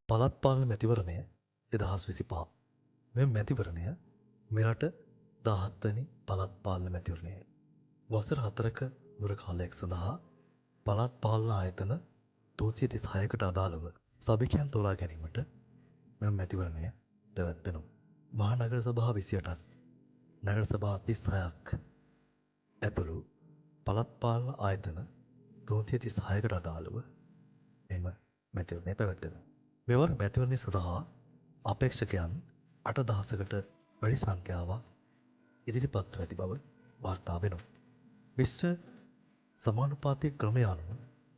පළාත් පාලන මැතිවරණය 2025. මෙම මැතිවරණය මෙරට 17 වෙනි පළාත් පාලන මැතිවරණයයි. වසර 4ක දුර කාලයක් සඳහා පළාත් පාලන ආයතන 236කට අදාළව සභිකයන් තෝරා ගැනීමට මෙම මැතිවරණය පැවැත්වෙනවා. මහා නගර සභා 28ක්, නගර සභා 36ක් ඇතුළු පළාත් පාලන ආයතන 336කට අදාළව මෙම මැතිවරණය පැවැත්වෙනවා. මෙවර මැතිවරණය සඳහා අපේක්ෂකයන් 8000කට වැඩි සංඛ්‍යාවක් ඉදිරිපත්ව ඇති බව වාර්තා වෙනවා. විශ්ව සමානුපාතික ක්‍රමය අනුව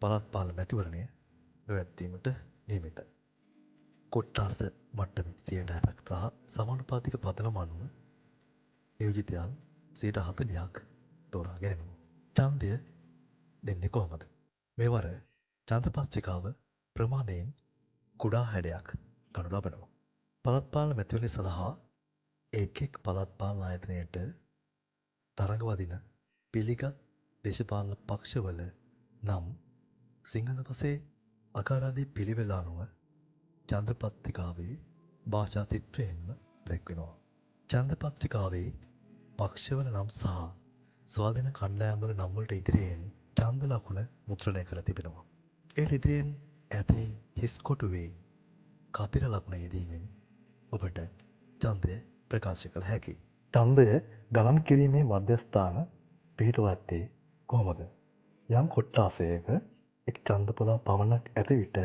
පළාත් පාලන මැතිවරණය පැවැත්වීමට නියමිතයි. කොට්ටාස මට්ටමින් 60%ක් සහ සමානුපාතික පදනම අනුව නියෝජිතයන් 40%ක් තෝරා ගැනීම. ඡන්දය දෙන්නේ කොහොමද? මෙවර ඡන්ද පත්‍රිකාව ප්‍රමාණයෙන් කුඩා හැඩයක් ගනු ලබනවා. පළාත් පාලන මැතිවරණය සඳහා එක් පළාත් පාලන ආයතනයට තරඟ වදින පිළිගත් දේශපාලන පක්ෂවල නම් සිංහල පසේ අකාරාදී පිළිවෙල අනුව ඡන්ද පත්‍රිකාවේ භාෂා තිත්‍රයෙන්ම දැක්වෙනවා. ඡන්ද පත්‍රිකාවේ පක්ෂවල නම් සහ ස්වාධීන කණ්ඩායම්වල නම් වලට ඉදිරියෙන් ඡන්ද ලකුණ මුද්‍රණය කර තිබෙනවා. ඒ ඉදිරියෙන් ඇති හිස් කොටුවේ කතිර ලකුණ යෙදීමෙන් ඔබට ඡන්දය ප්‍රකාශ කළ හැකියි. ඡන්දය ගණන් කිරීමේ මධ්‍යස්ථාන පිහිටුවා ඇත්තේ කොහොමද? යම් කොට්ටාසයක එක් ඡන්ද පොළක් පමණක් ඇති විට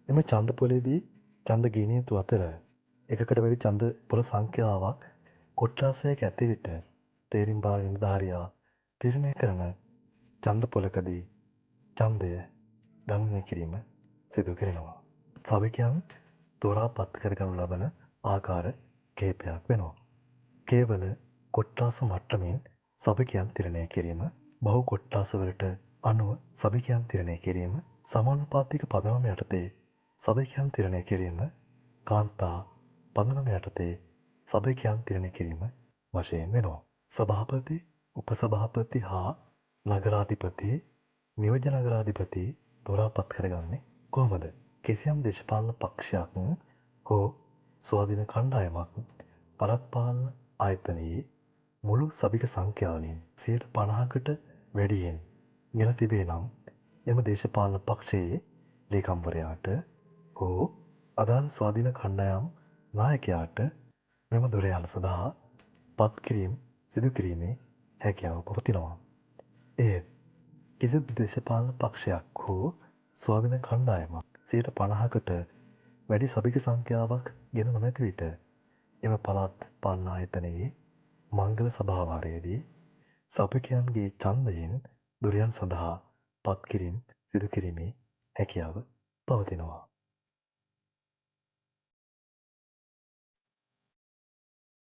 එම ඡන්ද පොලේදී ඡන්ද ගිණියතු අතර එකකට වැඩි ඡන්ද පොළ සංඛ්‍යාවක් කොට්ටාසයක ඇති විට තේරීම් භාර නිලධාරියා තීරණය කරන ඡන්ද පොළකදී ඡන්දය ගණනය කිරීම සිදු කරනවා. සභිකයන් තෝරා පත් කරගනු ලබන ආකාර කිහිපයක් වෙනවා. කේවල කොට්ටාස මට්ටමින් සභිකයන් තිරණය කිරීම, බහු කොට්ටාසවලට අනුව සභිකයන් තිරණය කිරීම, සමානුපාතික පදනම යටතේ සභිකයන් තිරණය කිරීම, කාන්තා පදනම යටතේ සභිකයන් තිරණය කිරීම වශයෙන් වෙනවා. සභාපති, උපසභාපති හා නගරාධිපති, නියෝජ්‍ය නගරාධිපති තෝරා පත් කරගන්නේ කොහොමද? කිසියම් දේශපාලන පක්ෂයක් හෝ ස්වාධීන කණ්ඩායමක් පළාත් පාලන ආයතනයේ මුළු සභික සංඛ්‍යාවෙන් 50%කට වැඩියෙන් ගෙන තිබේ නම් එම දේශපාලන පක්ෂයේ ලේකම්වරයාට හෝ අදාළ ස්වාධීන කණ්ඩායම් නායකයාට මෙම දොර යාම සඳහා පත්කිරීම සිදු කිරීමේ හැකියාව පවතිනවා. එය කිසිදු දේශපාලන පක්ෂයක් හෝ ස්වාධීන කණ්ඩායමක් 50%කට වැඩි සභික සංඛ්‍යාවක් ගෙන නොමැති විට එම පළාත් පාලන ආයතනයේ මංගල සභාවාරයේදී සභිකයන්ගේ ඡන්දයෙන් දුරයන් සඳහා පත්කිරීම සිදු කිරීමේ හැකියාව පවතිනවා.